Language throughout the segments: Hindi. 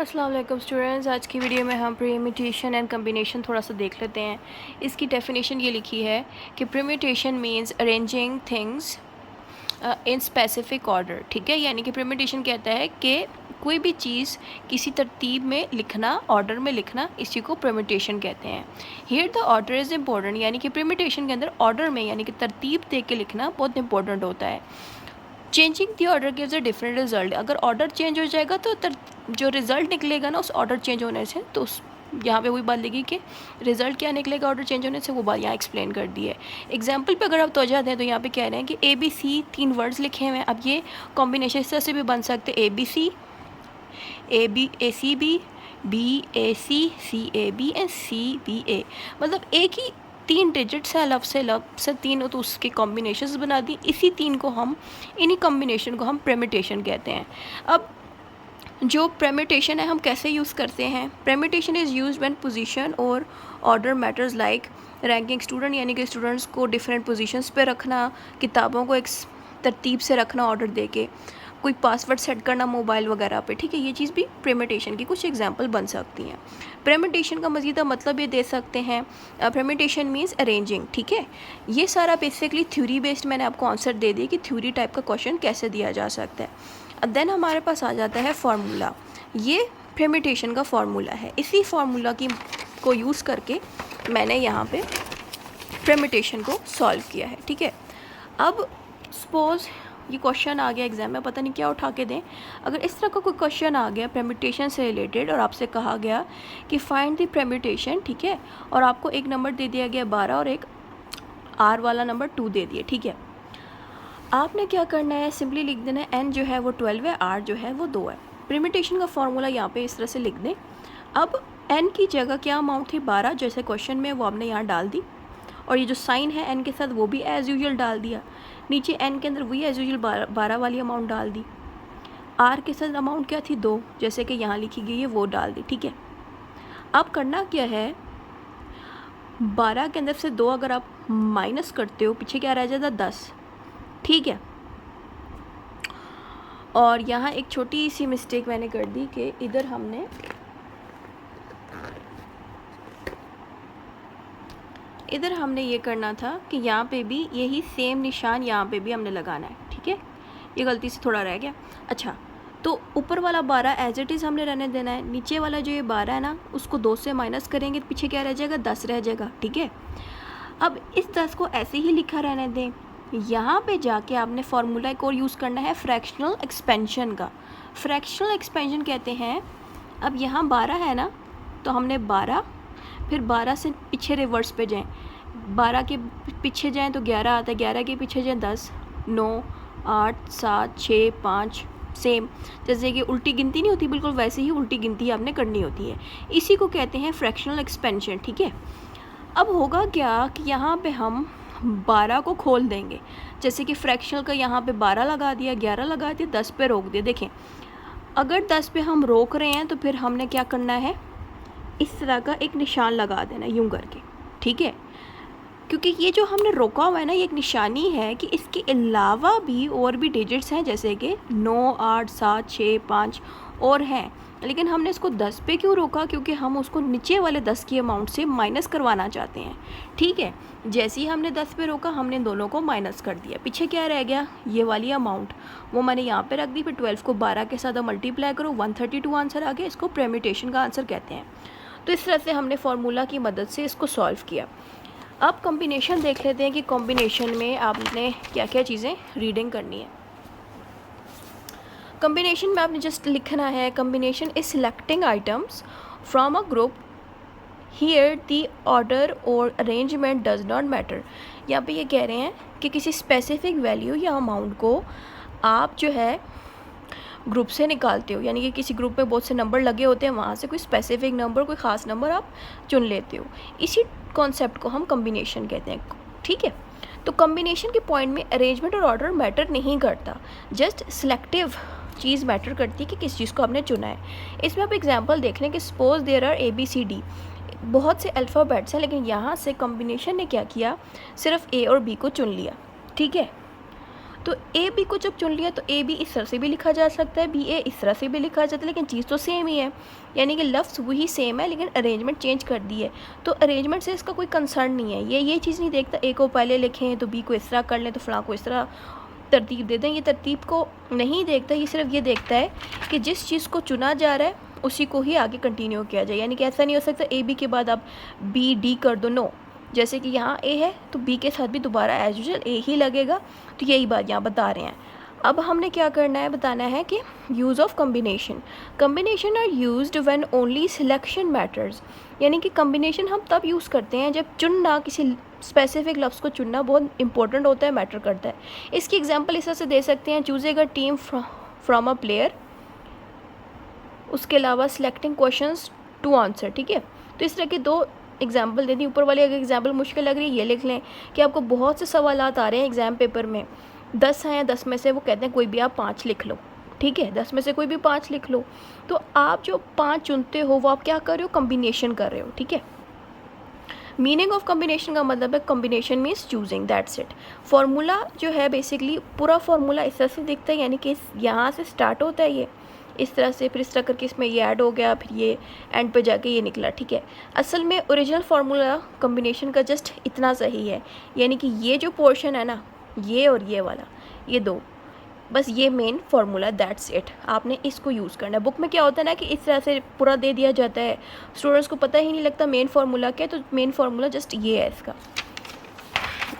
अस्सलाम वालेकुम स्टूडेंट्स। आज की वीडियो में हम परम्यूटेशन एंड कम्बिनेशन थोड़ा सा देख लेते हैं। इसकी डेफिनेशन ये लिखी है कि permutation means arranging things in specific order. ठीक है, यानी कि परम्यूटेशन कहता है कि कोई भी चीज़ किसी तरतीब में लिखना, ऑर्डर में लिखना, इसी को परम्यूटेशन कहते हैं। Here the order is important, यानी कि परम्यूटेशन के अंदर ऑर्डर में यानी कि तरतीब दे के लिखना बहुत इंपॉर्टेंट होता है। Changing the order gives a different result. अगर ऑर्डर चेंज हो जाएगा तो जो रिज़ल्ट निकलेगा ना उस ऑर्डर चेंज होने से, तो उस यहाँ पे वही बात लगी कि रिज़ल्ट क्या निकलेगा ऑर्डर चेंज होने से, वो बात यहाँ एक्सप्लेन कर दी है। एग्जाम्पल पे अगर आप तवज्जो दें तो यहाँ पे कह रहे हैं कि ABC 3 वर्ड्स लिखे हुए हैं। अब ये कॉम्बिनेशन इस तरह से भी बन सकते हैं, ABC, ACB, BAC, CAB and CBA। मतलब एक ही 3 डिजिट्स है, लफ्ज़ से 3 हो तो उसके कॉम्बिनेशंस बना दी। इसी 3 को हम, इन्हीं कॉम्बिनेशन को हम परम्यूटेशन कहते हैं। अब जो परम्यूटेशन है हम कैसे यूज़ करते हैं? Permutation is used when position और order matters like ranking student, यानी कि स्टूडेंट्स को डिफरेंट पोजीशंस पे रखना, किताबों को एक तरतीब से रखना ऑर्डर दे के, कोई पासवर्ड सेट करना मोबाइल वगैरह पे। ठीक है, ये चीज़ भी परम्यूटेशन की कुछ एग्जांपल बन सकती हैं। परम्यूटेशन का मज़ीदा मतलब ये दे सकते हैं, परम्यूटेशन मीन्स अरेंजिंग। ठीक है, ये सारा बेसिकली थ्योरी बेस्ड मैंने आपको आंसर दे दिया कि थ्योरी टाइप का क्वेश्चन कैसे दिया जा सकता है। देन हमारे पास आ जाता है फार्मूला। ये परम्यूटेशन का फार्मूला है। इसी फार्मूला को यूज़ करके मैंने यहाँ पे परम्यूटेशन को सॉल्व किया है। ठीक है, अब सपोज़ ये क्वेश्चन आ गया एग्जाम में, पता नहीं क्या उठा के दें। अगर इस तरह का कोई क्वेश्चन आ गया परम्यूटेशन से रिलेटेड और आपसे कहा गया कि फाइंड द परम्यूटेशन, ठीक है, और आपको एक नंबर दे दिया गया 12 और एक R वाला नंबर 2 दे दिया। ठीक है, आपने क्या करना है, सिंपली लिख देना है n जो है वो 12 है, R जो है वो 2 है। परम्यूटेशन का फार्मूला यहाँ पे इस तरह से लिख दें। अब n की जगह क्या अमाउंट थी 12, जैसे क्वेश्चन में, वो आपने यहाँ डाल दी, और ये जो साइन है n के साथ वो भी एज़ यूजुअल डाल दिया। नीचे n के अंदर वही एज़ यूजुअल 12 वाली अमाउंट डाल दी। R के साथ अमाउंट क्या थी 2, जैसे कि यहाँ लिखी गई है वो डाल दी। ठीक है, अब करना क्या है, 12 के अंदर से 2 अगर आप माइनस करते हो, पीछे क्या रह जाता 10। ठीक है, और यहाँ एक छोटी सी मिस्टेक मैंने कर दी कि इधर हमने ये करना था कि यहाँ पे भी यही सेम निशान यहाँ पे भी हमने लगाना है। ठीक है, ये गलती से थोड़ा रह गया। अच्छा, तो ऊपर वाला 12 एज इट इज़ हमने रहने देना है। नीचे वाला जो ये 12 है ना, उसको 2 से माइनस करेंगे तो पीछे क्या रह जाएगा 10 रह जाएगा। ठीक है, अब इस 10 को ऐसे ही लिखा रहने दें। यहाँ पे जाके आपने फार्मूला एक और यूज़ करना है फ्रैक्शनल एक्सपेंशन का। फ्रैक्शनल एक्सपेंशन कहते हैं, अब यहाँ 12 है ना, तो हमने 12, फिर 12 से पीछे रिवर्स पे जाएं, 12 के पीछे जाएं तो 11 आता है, 11 के पीछे जाएं 10, 9, 8, 7, 6, 5, सेम जैसे कि उल्टी गिनती नहीं होती, बिल्कुल वैसे ही उल्टी गिनती आपने करनी होती है। इसी को कहते हैं फ्रैक्शनल एक्सपेंशन। ठीक है, अब होगा क्या कि यहाँ पे हम 12 को खोल देंगे, जैसे कि फ्रैक्शनल का यहाँ पे 12 लगा दिया, 11 लगा दिया, 10 पे रोक दिया। देखें, अगर 10 पे हम रोक रहे हैं तो फिर हमने क्या करना है, इस तरह का एक निशान लगा देना यूँ करके। ठीक है, क्योंकि ये जो हमने रोका हुआ है ना, ये एक निशानी है कि इसके अलावा भी और भी डिजिट्स हैं, जैसे कि 9, 8, 7, 6, 5 और हैं, लेकिन हमने इसको 10 पे क्यों रोका, क्योंकि हम उसको नीचे वाले 10 की अमाउंट से माइनस करवाना चाहते हैं। ठीक है, जैसे ही हमने 10 पे रोका, हमने दोनों को माइनस कर दिया, पीछे क्या रह गया, ये वाली अमाउंट, वो मैंने यहाँ पे रख दी। फिर 12 को 12 के साथ मल्टीप्लाई करो, 132 आंसर आ गया। इसको परम्यूटेशन का आंसर कहते हैं। तो इस तरह से हमने फार्मूला की मदद से इसको सॉल्व किया। अब कॉम्बिनेशन देख लेते हैं कि कॉम्बिनेशन में आपने क्या क्या चीज़ें रीडिंग करनी है। कॉम्बिनेशन में आपने जस्ट लिखना है, combination is selecting items from a group, here the order और अरेंजमेंट डज नॉट मैटर। यहाँ पे ये कह रहे हैं कि किसी स्पेसिफिक वैल्यू या अमाउंट को आप जो है ग्रुप से निकालते हो, यानी कि किसी ग्रुप में बहुत से नंबर लगे होते हैं, वहाँ से कोई स्पेसिफिक नंबर, कोई ख़ास नंबर आप चुन लेते हो। इसी कॉन्सेप्ट को हम कॉम्बिनेशन कहते हैं। ठीक है, तो कॉम्बिनेशन के पॉइंट में अरेंजमेंट और ऑर्डर मैटर नहीं करता, जस्ट सिलेक्टिव चीज़ मैटर करती है कि किस चीज़ को आपने चुना है। इसमें आप एग्जांपल देख लें कि सपोज देयर आर ABCD, बहुत से अल्फ़ाबेट्स हैं, लेकिन यहाँ से कॉम्बिनेशन ने क्या किया, सिर्फ A और B को चुन लिया। ठीक है, तो ए बी को जब चुन लिया तो ए बी इस तरह से भी लिखा जा सकता है, बी ए इस तरह से भी लिखा जाता है, लेकिन चीज़ तो सेम ही है, यानी कि लफ्ज़ वही सेम है लेकिन अरेंजमेंट चेंज कर दी है। तो अरेंजमेंट से इसका कोई कंसर्न नहीं है, ये चीज़ नहीं देखता ए को पहले लिखें तो बी को इस तरह कर लें तो फ़लाँ को इस तरह तरतीब दे दें, ये तरतीब को नहीं देखता, ये सिर्फ ये देखता है कि जिस चीज़ को चुना जा रहा है उसी को ही आगे कंटिन्यू किया जाए। यानी कि ऐसा नहीं हो सकता ए बी के बाद आप बी डी कर दो, नो। जैसे कि यहाँ ए है तो बी के साथ भी दोबारा एज यूजुअल ए ही लगेगा, तो यही बात यहाँ बता रहे हैं। अब हमने क्या करना है, बताना है कि use of combination are used when only selection matters, यानी कि कम्बिनेशन हम तब यूज़ करते हैं जब चुनना, किसी स्पेसिफिक लफ्ज़ को चुनना बहुत इंपॉर्टेंट होता है, मैटर करता है। इसकी एग्जांपल इस तरह से दे सकते हैं, choosing a team from a player, उसके अलावा सिलेक्टिंग क्वेश्चंस टू आंसर, ठीक है। तो इस तरह के दो एग्जाम्पल दे दी। ऊपर वाले अगर एग्जाम्पल मुश्किल लग रही है ये लिख लें कि आपको बहुत से सवालात आ रहे हैं एग्ज़ाम पेपर में, 10 हैं, 10 में से वो कहते हैं कोई भी आप 5 लिख लो, ठीक है, 10 में से कोई भी 5 लिख लो। तो आप जो 5 चुनते हो वो आप क्या कर रहे हो, कम्बिनेशन कर रहे हो, ठीक है। मीनिंग ऑफ कम्बिनेशन का मतलब है combination means choosing, that's it. Formula जो है बेसिकली पूरा फार्मूला इस तरह से दिखता है, यानी कि यहाँ से स्टार्ट होता है ये इस तरह से, फिर इस तरह करके इसमें ये ऐड हो गया, फिर ये एंड पे जाके ये निकला, ठीक है। असल में ओरिजिनल फार्मूला कम्बिनेशन का जस्ट इतना सही है, यानी कि ये जो पोर्शन है ना, ये और ये वाला, ये दो, बस ये मेन फार्मूला, दैट्स इट। आपने इसको यूज़ करना है। बुक में क्या होता है ना कि इस तरह से पूरा दे दिया जाता है, स्टूडेंट्स को पता ही नहीं लगता मेन फार्मूला क्या है, तो मेन फार्मूला जस्ट ये है इसका।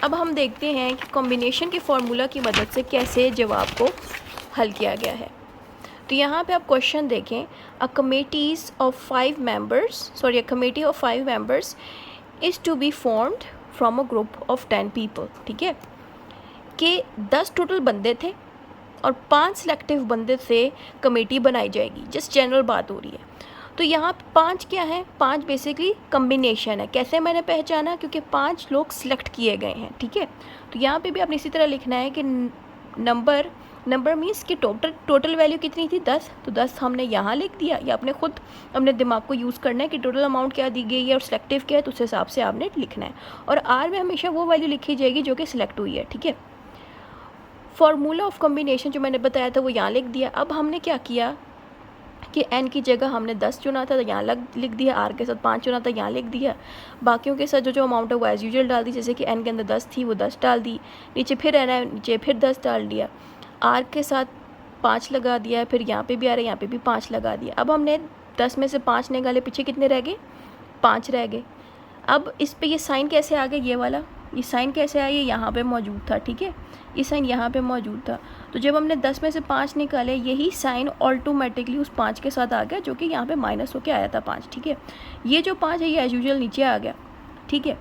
अब हम देखते हैं कि कॉम्बिनेशन के फार्मूला की मदद से कैसे जवाब को हल किया गया है। तो यहाँ पे आप क्वेश्चन देखें, a committee of 5 members is to be formed from a group of 10 people, ठीक है, कि 10 टोटल बंदे थे और 5 सिलेक्टिव बंदे से कमेटी बनाई जाएगी, जस्ट जनरल बात हो रही है। तो यहाँ 5 क्या है, 5 बेसिकली कम्बिनेशन है। कैसे मैंने पहचाना, क्योंकि 5 लोग सिलेक्ट किए गए हैं, ठीक है। तो यहाँ पे भी आपने इसी तरह लिखना है कि नंबर मीन्स कि टोटल वैल्यू कितनी थी, 10, तो 10 हमने यहाँ लिख दिया, या आपने खुद अपने दिमाग को यूज़ करना है कि टोटल अमाउंट क्या दी गई है और सिलेक्टिव क्या है, तो उस हिसाब से आपने लिखना है। और आर में हमेशा वो वैल्यू लिखी जाएगी जो कि सिलेक्ट हुई है, ठीक है। फार्मूला ऑफ कम्बिनेशन जो मैंने बताया था वो यहाँ लिख दिया। अब हमने क्या किया कि एन की जगह हमने 10 चुना था तो यहाँ लिख दिया, आर के साथ 5 चुना था यहाँ लिख दिया, बाकियों के साथ जो अमाउंट है वो एज़ यूजुअल डाल दी, जैसे कि एन के अंदर 10 थी वो 10 डाल दी, नीचे फिर एन है नीचे फिर 10 डाल दिया, आर के साथ 5 लगा दिया, फिर यहाँ पे भी आ रहा है यहाँ पे भी 5 लगा दिया। अब हमने 10 में से 5 निकाले, पीछे कितने रह गए, 5 रह गए। अब इस पे ये साइन कैसे आ गया, ये वाला, ये साइन कैसे आया, ये यहाँ पे मौजूद था, ठीक है, ये साइन यहाँ पे मौजूद था। तो जब हमने 10 में से 5 निकाले, यही साइन ऑटोमेटिकली उस 5 के साथ आ गया, जो कि यहाँ पे माइनस होके आया था 5, ठीक है। ये जो 5 है ये एज यूजुअल नीचे आ गया, ठीक है।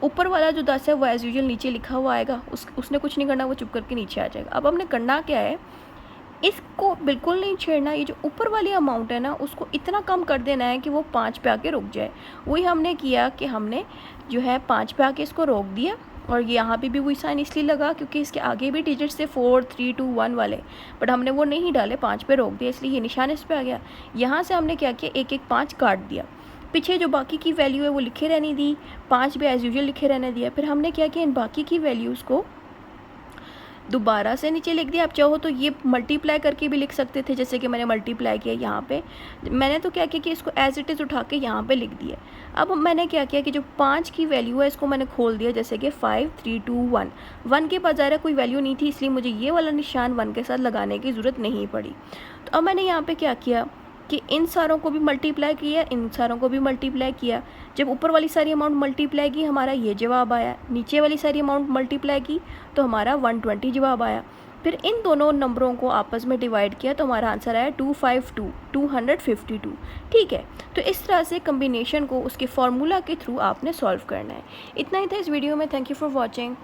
ऊपर वाला जो 10 है वो एज यूजुअल नीचे लिखा हुआ आएगा, उसने कुछ नहीं करना, वो चुप करके नीचे आ जाएगा। अब हमने करना क्या है, इसको बिल्कुल नहीं छेड़ना, ये जो ऊपर वाली अमाउंट है ना उसको इतना कम कर देना है कि वो 5 पे आके रुक जाए। वही हमने किया कि हमने जो है 5 पे आके इसको रोक दिया, और यहाँ पे भी वही साइन इसलिए लगा क्योंकि इसके आगे भी डिजिट्स थे 4, 3, 2, 1 वाले, बट हमने वो नहीं डाले, 5 पे रोक दिया, इसलिए ये निशान इस पे आ गया। यहाँ से हमने क्या किया, एक 5 काट दिया, पीछे जो बाकी की वैल्यू है वो लिखे रहने दी, 5 भी एज यूजुअल लिखे रहने दिया। फिर हमने क्या किया, इन बाकी की वैल्यूज़ को दोबारा से नीचे लिख दिया। आप चाहो तो ये मल्टीप्लाई करके भी लिख सकते थे, जैसे कि मैंने मल्टीप्लाई किया यहाँ पे, मैंने तो क्या किया कि इसको एज इट इज़ उठा के यहाँ पे लिख दिया। अब मैंने क्या किया कि जो 5 की वैल्यू है इसको मैंने खोल दिया, जैसे कि 5, 3, 2, 1, 1 के पास ज़ाहिर कोई वैल्यू नहीं थी, इसलिए मुझे ये वाला निशान 1 के साथ लगाने की ज़रूरत नहीं पड़ी। तो अब मैंने यहाँ पर क्या किया कि इन सारों को भी मल्टीप्लाई किया, इन सारों को भी मल्टीप्लाई किया। जब ऊपर वाली सारी अमाउंट मल्टीप्लाई की हमारा ये जवाब आया, नीचे वाली सारी अमाउंट मल्टीप्लाई की तो हमारा 120 जवाब आया। फिर इन दोनों नंबरों को आपस में डिवाइड किया तो हमारा आंसर आया 252, ठीक है। तो इस तरह से कम्बिनेशन को उसके फार्मूला के थ्रू आपने सॉल्व करना है। इतना ही था इस वीडियो में। Thank you for watching.